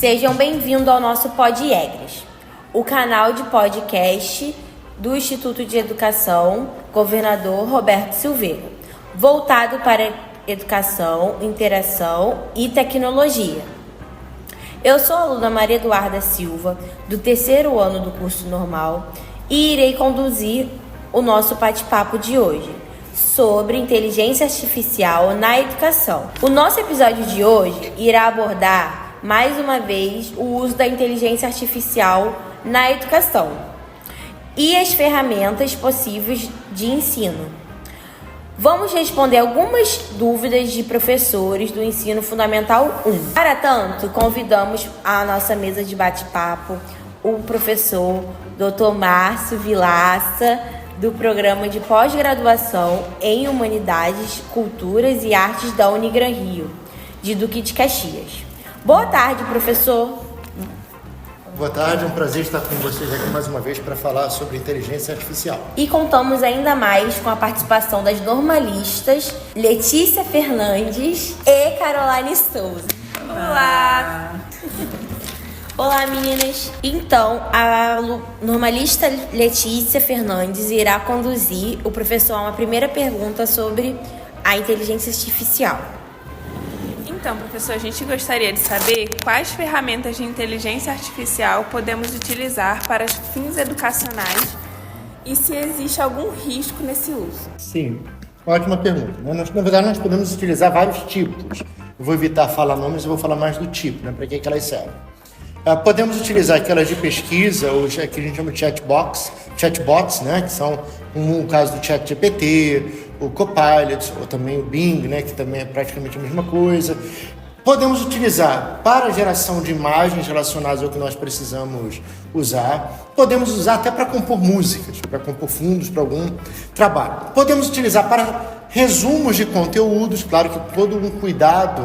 Sejam bem-vindos ao nosso Pod-Egres, o canal de podcast do Instituto de Educação Governador Roberto Silveira, voltado para educação, interação e tecnologia. Eu sou a aluna Maria Eduarda Silva, do 3º ano do curso normal, e irei conduzir o nosso bate-papo de hoje sobre inteligência artificial na educação. O nosso episódio de hoje irá abordar, mais uma vez, o uso da inteligência artificial na educação e as ferramentas possíveis de ensino. Vamos responder algumas dúvidas de professores do Ensino Fundamental 1. Para tanto, convidamos à nossa mesa de bate-papo o professor Dr. Márcio Vilaça, do Programa de Pós-Graduação em Humanidades, Culturas e Artes da Unigran Rio, de Duque de Caxias. Boa tarde, professor. Boa tarde, é um prazer estar com vocês aqui mais uma vez para falar sobre inteligência artificial. E contamos ainda mais com a participação das normalistas Letícia Fernandes e Caroline Souza. Olá! Olá, meninas! Então, a normalista Letícia Fernandes irá conduzir o professor a uma primeira pergunta sobre a inteligência artificial. Então, professor, a gente gostaria de saber quais ferramentas de inteligência artificial podemos utilizar para fins educacionais e se existe algum risco nesse uso. Sim, ótima pergunta. Na verdade, nós podemos utilizar vários tipos. Eu vou evitar falar nomes e vou falar mais do tipo, para que elas servem. Podemos utilizar aquelas de pesquisa, ou que a gente chama de chatbots, que são, no caso do ChatGPT, o Copilot, ou também o Bing, que também é praticamente a mesma coisa. Podemos utilizar para geração de imagens relacionadas ao que nós precisamos usar. Podemos usar até para compor músicas, para compor fundos para algum trabalho. Podemos utilizar para resumos de conteúdos, claro que todo um cuidado,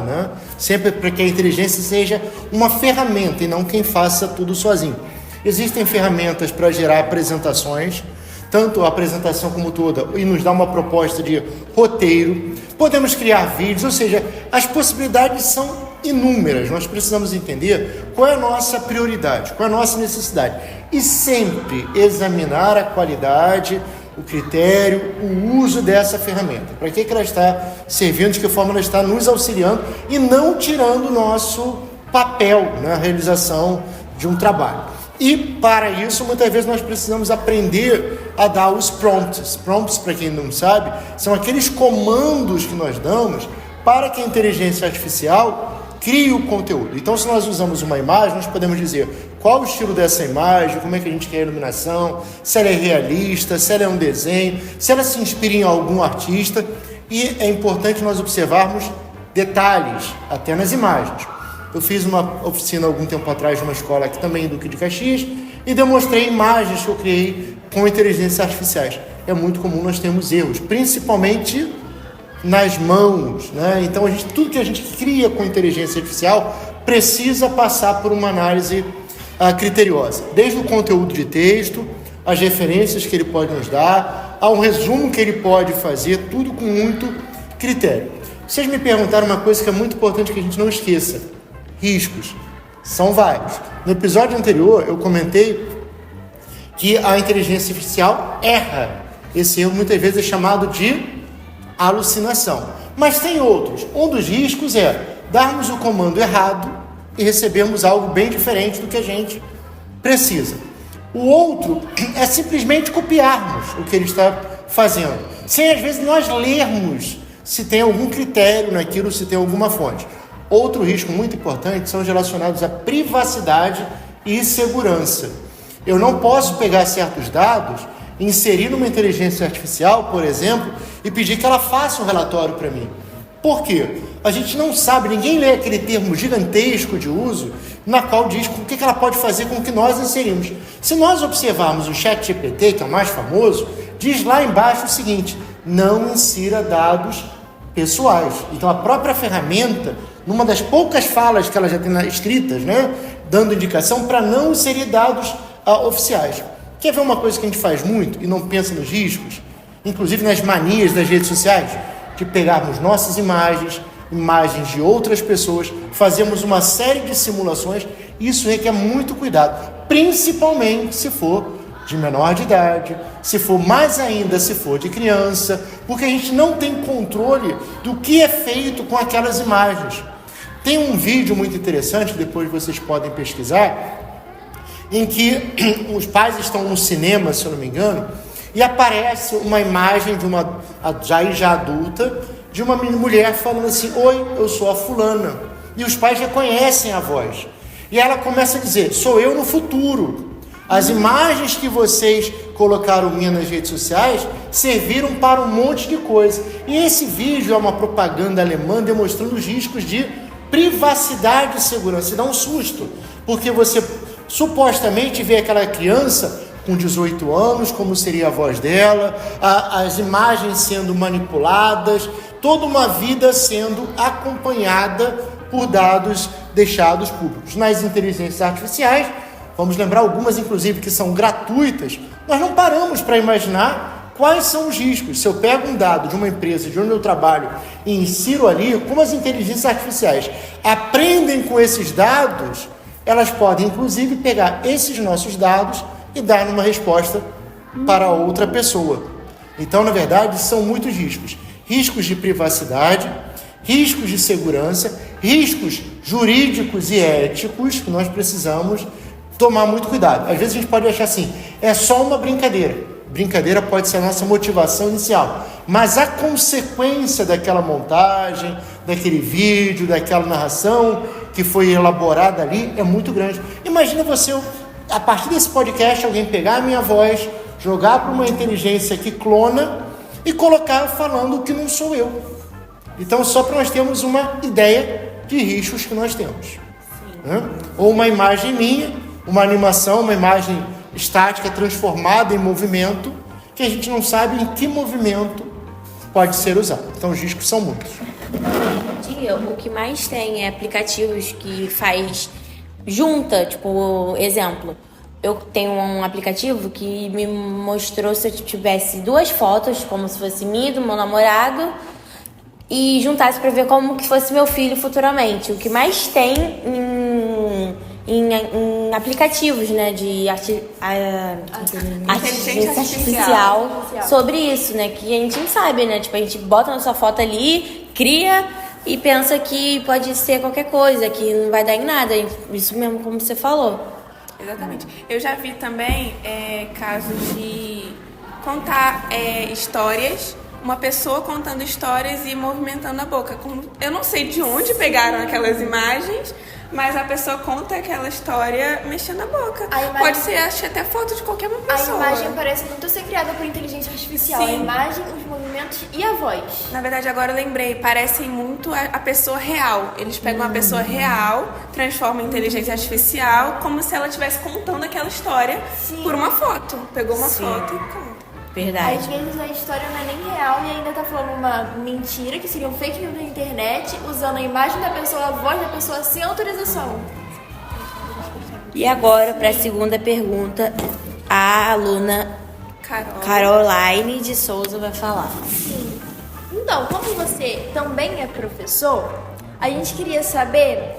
sempre para que a inteligência seja uma ferramenta e não quem faça tudo sozinho. Existem ferramentas para gerar apresentações, tanto a apresentação como toda, e nos dá uma proposta de roteiro. Podemos criar vídeos, ou seja, as possibilidades são inúmeras. Nós precisamos entender qual é a nossa prioridade, qual é a nossa necessidade. E sempre examinar a qualidade, o critério, o uso dessa ferramenta. Para que ela está servindo, de que forma ela está nos auxiliando e não tirando o nosso papel na realização de um trabalho. E, para isso, muitas vezes nós precisamos aprender a dar os prompts. Prompts, para quem não sabe, são aqueles comandos que nós damos para que a inteligência artificial crie o conteúdo. Então, se nós usamos uma imagem, nós podemos dizer qual o estilo dessa imagem, como é que a gente quer a iluminação, se ela é realista, se ela é um desenho, se ela se inspira em algum artista. E é importante nós observarmos detalhes, até nas imagens. Eu fiz uma oficina algum tempo atrás numa escola aqui também em Duque de Caxias e demonstrei imagens que eu criei com inteligências artificiais. É muito comum nós termos erros, principalmente nas mãos, Então, tudo que a gente cria com inteligência artificial precisa passar por uma análise criteriosa. Desde o conteúdo de texto, as referências que ele pode nos dar, ao resumo que ele pode fazer, tudo com muito critério. Vocês me perguntaram uma coisa que é muito importante que a gente não esqueça. Riscos. São vários. No episódio anterior, eu comentei que a inteligência artificial erra. Esse erro muitas vezes é chamado de alucinação. Mas tem outros. Um dos riscos é darmos o comando errado e recebermos algo bem diferente do que a gente precisa. O outro é simplesmente copiarmos o que ele está fazendo, sem às vezes nós lermos se tem algum critério naquilo, se tem alguma fonte. Outro risco muito importante são os relacionados à privacidade e segurança. Eu não posso pegar certos dados, inserir numa inteligência artificial, por exemplo, e pedir que ela faça um relatório para mim. Por quê? A gente não sabe, ninguém lê aquele termo gigantesco de uso, na qual diz o que ela pode fazer com o que nós inserimos. Se nós observarmos o ChatGPT, que é o mais famoso, diz lá embaixo o seguinte: não insira dados pessoais. Então a própria ferramenta, numa das poucas falas que ela já tem escritas, dando indicação para não inserir dados oficiais. Quer ver uma coisa que a gente faz muito e não pensa nos riscos? Inclusive nas manias das redes sociais, de pegarmos nossas imagens de outras pessoas, fazemos uma série de simulações Isso requer muito cuidado, principalmente se for de menor de idade, se for mais ainda se for de criança, porque a gente não tem controle do que é feito com aquelas imagens. Tem um vídeo muito interessante, depois vocês podem pesquisar, em que os pais estão no cinema, se eu não me engano, e aparece uma imagem de uma já adulta, de uma mulher falando assim: oi, eu sou a fulana. E os pais reconhecem a voz. E ela começa a dizer: sou eu no futuro. As imagens que vocês colocaram minha nas redes sociais serviram para um monte de coisa. E esse vídeo é uma propaganda alemã demonstrando os riscos de privacidade e segurança. E dá um susto, porque você supostamente vê aquela criança com 18 anos, como seria a voz dela, as imagens sendo manipuladas, toda uma vida sendo acompanhada por dados deixados públicos. Nas inteligências artificiais, vamos lembrar algumas, inclusive, que são gratuitas, nós não paramos para imaginar quais são os riscos. Se eu pego um dado de uma empresa de onde eu trabalho e insiro ali, como as inteligências artificiais aprendem com esses dados, elas podem, inclusive, pegar esses nossos dados e dar uma resposta para outra pessoa. Então, na verdade, são muitos riscos. Riscos de privacidade, riscos de segurança, riscos jurídicos e éticos que nós precisamos tomar muito cuidado. Às vezes a gente pode achar assim, é só uma brincadeira. Brincadeira pode ser a nossa motivação inicial, mas a consequência daquela montagem, daquele vídeo, daquela narração que foi elaborada ali é muito grande. Imagina você, a partir desse podcast, alguém pegar a minha voz, jogar para uma inteligência que clona e colocar falando o que não sou eu. Então, só para nós termos uma ideia de riscos que nós temos. Ou uma imagem minha, uma animação, uma imagem estática transformada em movimento, que a gente não sabe em que movimento pode ser usado. Então, os riscos são muitos. Dia, o que mais tem é aplicativos que junta, tipo, exemplo, eu tenho um aplicativo que me mostrou se eu tivesse duas fotos, como se fosse minha e do meu namorado, e juntasse para ver como que fosse meu filho futuramente. O que mais tem em aplicativos, né, de inteligência artificial sobre isso, né, que a gente não sabe, né, tipo, a gente bota nossa foto ali, cria e pensa que pode ser qualquer coisa, que não vai dar em nada, isso mesmo como você falou. Exatamente. Eu já vi também casos de contar histórias, uma pessoa contando histórias e movimentando a boca. Eu não sei de onde pegaram aquelas imagens, mas a pessoa conta aquela história mexendo a boca. Pode ser, acho, até foto de qualquer uma pessoa. A imagem parece muito ser criada por inteligência artificial. Sim. A imagem, os movimentos e a voz. Na verdade, agora eu lembrei, parecem muito a pessoa real. Eles pegam uma pessoa real, transformam em inteligência artificial, como se ela estivesse contando aquela história. Sim. Por uma foto. Pegou uma foto e conta. Verdade. Às vezes a história não é nem real e ainda tá falando uma mentira, que seria um fake news na internet, usando a imagem da pessoa, a voz da pessoa sem autorização. E agora, para a segunda pergunta, a aluna Caroline de Souza vai falar. Sim. Então, como você também é professor, a gente queria saber,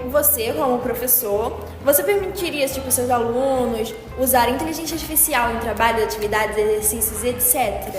você como professor, você permitiria, tipo, seus alunos usarem inteligência artificial em trabalho, atividades, exercícios, etc?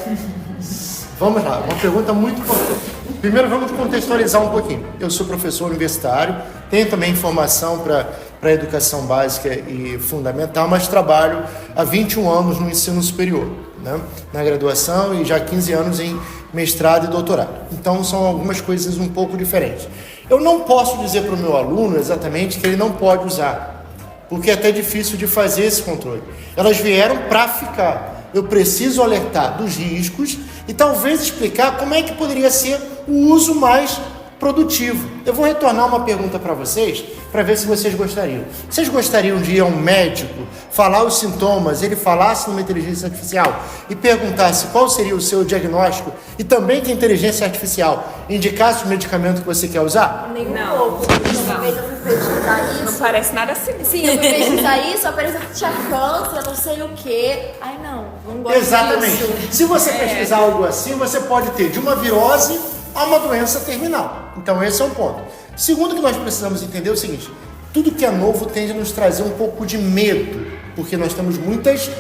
Vamos lá, uma pergunta muito importante. Primeiro vamos contextualizar um pouquinho. Eu sou professor universitário, tenho também formação para educação básica e fundamental, mas trabalho há 21 anos no ensino superior, né? Na graduação e já 15 anos em mestrado e doutorado. Então são algumas coisas um pouco diferentes. Eu não posso dizer para o meu aluno exatamente que ele não pode usar, porque é até difícil de fazer esse controle. Elas vieram para ficar. Eu preciso alertar dos riscos e talvez explicar como é que poderia ser o uso mais produtivo. Eu vou retornar uma pergunta para vocês, para ver se vocês gostariam. Vocês gostariam de ir a um médico, falar os sintomas, ele falasse numa inteligência artificial e perguntasse qual seria o seu diagnóstico e também que a inteligência artificial indicasse o medicamento que você quer usar? Nem um pouco. Uma vez eu fui pesquisar isso. Não parece nada assim. Sim, eu fui pesquisar isso, apareceu que tinha câncer, não sei o quê. Ai, não gosto Exatamente. disso. Se você pesquisar algo assim, você pode ter de uma virose a uma doença terminal. Então esse é um ponto. Segundo que nós precisamos entender é o seguinte: tudo que é novo tende a nos trazer um pouco de medo, porque nós temos muitas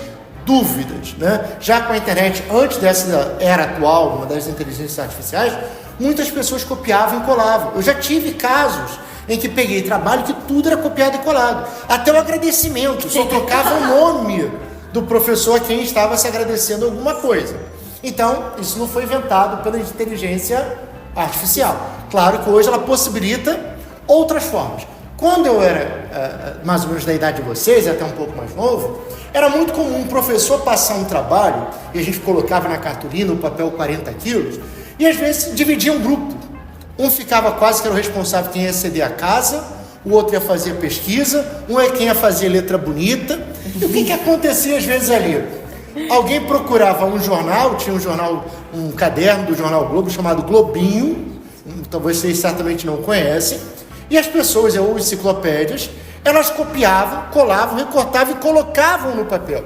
dúvidas, né? Já com a internet, antes dessa era atual, uma das inteligências artificiais, muitas pessoas copiavam e colavam. Eu já tive casos em que peguei trabalho que tudo era copiado e colado. Até o agradecimento, só trocava o nome do professor a quem estava se agradecendo alguma coisa. Então, isso não foi inventado pela inteligência artificial. Claro que hoje ela possibilita outras formas. Quando eu era mais ou menos da idade de vocês, até um pouco mais novo, era muito comum um professor passar um trabalho, e a gente colocava na cartolina o papel 40 quilos, e às vezes dividia um grupo. Um ficava quase que era o responsável quem ia ceder a casa, o outro ia fazer pesquisa, um é quem ia fazer letra bonita. E o que acontecia às vezes ali? Alguém procurava um jornal, tinha um jornal, um caderno do jornal Globo chamado Globinho, talvez vocês certamente não conhecem, e as pessoas, ou enciclopédias, elas copiavam, colavam, recortavam e colocavam no papel.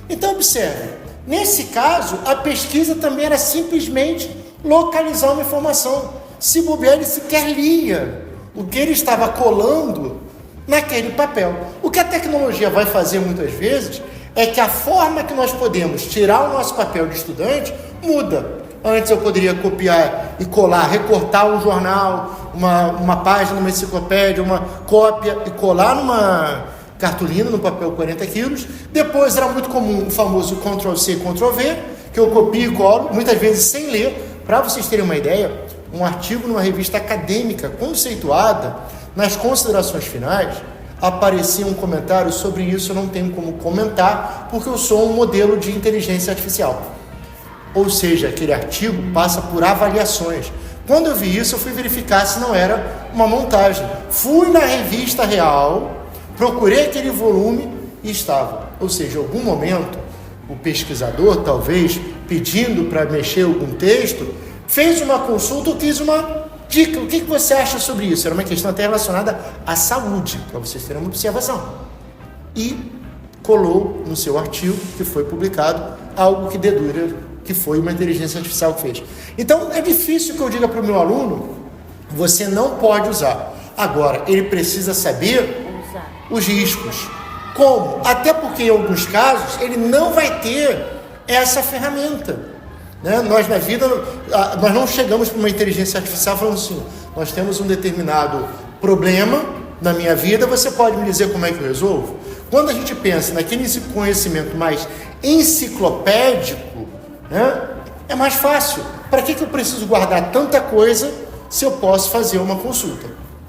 Então observe, nesse caso, a pesquisa também era simplesmente localizar uma informação. Se bobear, ele sequer lia o que ele estava colando naquele papel. O que a tecnologia vai fazer muitas vezes é que a forma que nós podemos tirar o nosso papel de estudante muda. Antes eu poderia copiar e colar, recortar um jornal, uma página, uma enciclopédia, uma cópia e colar numa cartolina, no papel 40 quilos. Depois era muito comum o famoso Ctrl+C, Ctrl+V, que eu copio e colo, muitas vezes sem ler. Para vocês terem uma ideia, um artigo numa revista acadêmica conceituada, nas considerações finais, aparecia um comentário sobre isso. Eu não tenho como comentar, porque eu sou um modelo de inteligência artificial. Ou seja, aquele artigo passa por avaliações. Quando eu vi isso, eu fui verificar se não era uma montagem. Fui na revista real, procurei aquele volume e estava. Ou seja, em algum momento, o pesquisador, talvez, pedindo para mexer algum texto, fez uma consulta ou quis uma dica. O que você acha sobre isso? Era uma questão até relacionada à saúde, para vocês terem uma observação. E colou no seu artigo, que foi publicado, algo que dedura que foi uma inteligência artificial que fez. Então, é difícil que eu diga para o meu aluno, você não pode usar. Agora, ele precisa saber os riscos. Como? Até porque, em alguns casos, ele não vai ter essa ferramenta. Né? Nós, na vida, nós não chegamos para uma inteligência artificial falando assim, nós temos um determinado problema na minha vida, você pode me dizer como é que eu resolvo? Quando a gente pensa naquele conhecimento mais enciclopédico, né? É mais fácil. Para que eu preciso guardar tanta coisa se eu posso fazer uma consulta?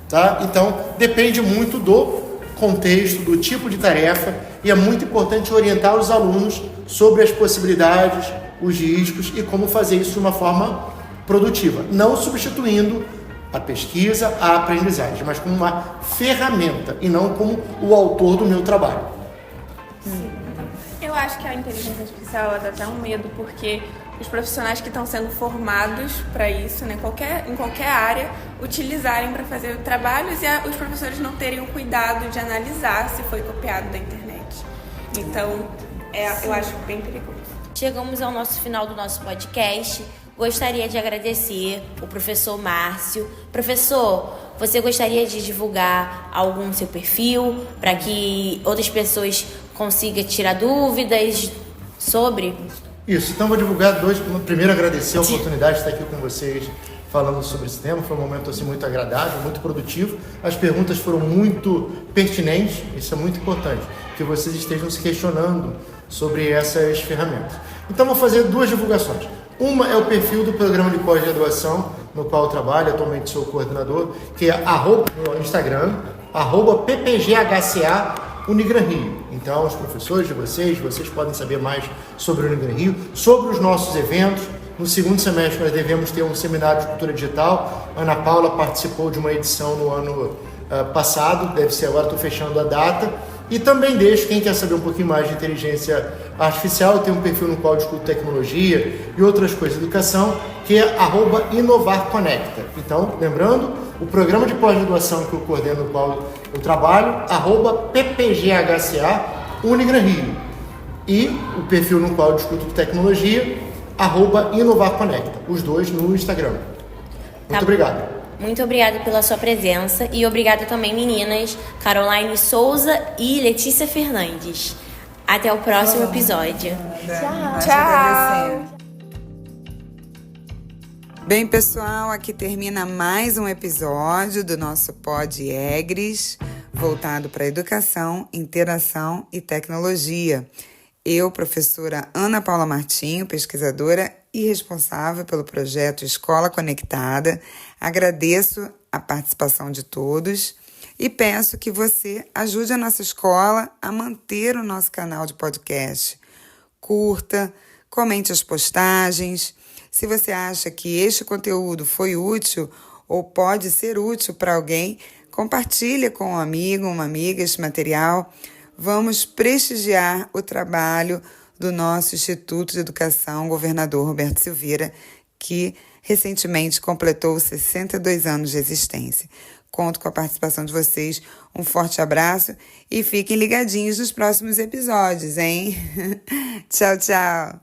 Tá? Então, depende muito do contexto, do tipo de tarefa, e é muito importante orientar os alunos sobre as possibilidades, os riscos e como fazer isso de uma forma produtiva, não substituindo a pesquisa, a aprendizagem, mas como uma ferramenta e não como o autor do meu trabalho. Eu acho que a inteligência artificial dá até um medo, porque os profissionais que estão sendo formados para isso, né, em qualquer área, utilizarem para fazer trabalhos e os professores não terem o cuidado de analisar se foi copiado da internet. Então, eu acho bem perigoso. Chegamos ao nosso final do nosso podcast. Gostaria de agradecer o professor Márcio. Professor, você gostaria de divulgar algum seu perfil para que outras pessoas consigam tirar dúvidas sobre? Isso, então vou divulgar dois. Primeiro, agradecer a oportunidade de estar aqui com vocês falando sobre esse tema. Foi um momento assim, muito agradável, muito produtivo. As perguntas foram muito pertinentes, isso é muito importante, que vocês estejam se questionando sobre essas ferramentas. Então vou fazer duas divulgações. Uma é o perfil do programa de pós-graduação no qual eu trabalho, atualmente sou coordenador, que é no Instagram, @PPGHCA Unigran Rio. Então, os professores de vocês podem saber mais sobre o Unigran Rio, sobre os nossos eventos. No segundo semestre nós devemos ter um seminário de cultura digital. A Ana Paula participou de uma edição no ano passado, deve ser agora, estou fechando a data. E também deixo, quem quer saber um pouquinho mais de inteligência artificial, eu tenho um perfil no qual discuto tecnologia e outras coisas de educação, que é @inovarconecta. Então, lembrando, o programa de pós-graduação que eu coordeno, no qual eu trabalho, @PPGHCA Unigran Rio. E o perfil no qual eu discuto tecnologia, @inovarconecta. Os dois no Instagram. Muito obrigado. Muito obrigada pela sua presença e obrigada também, meninas, Caroline Souza e Letícia Fernandes. Até o próximo episódio. Tchau. Bem, pessoal, aqui termina mais um episódio do nosso Pod Egres, voltado para educação, interação e tecnologia. Eu, professora Ana Paula Martinho, pesquisadora e responsável pelo projeto Escola Conectada, agradeço a participação de todos e peço que você ajude a nossa escola a manter o nosso canal de podcast. Curta, comente as postagens. Se você acha que este conteúdo foi útil ou pode ser útil para alguém, compartilhe com um amigo, uma amiga este material. Vamos prestigiar o trabalho do nosso Instituto de Educação Governador Roberto Silveira, que recentemente completou 62 anos de existência. Conto com a participação de vocês. Um forte abraço e fiquem ligadinhos nos próximos episódios, hein? Tchau, tchau!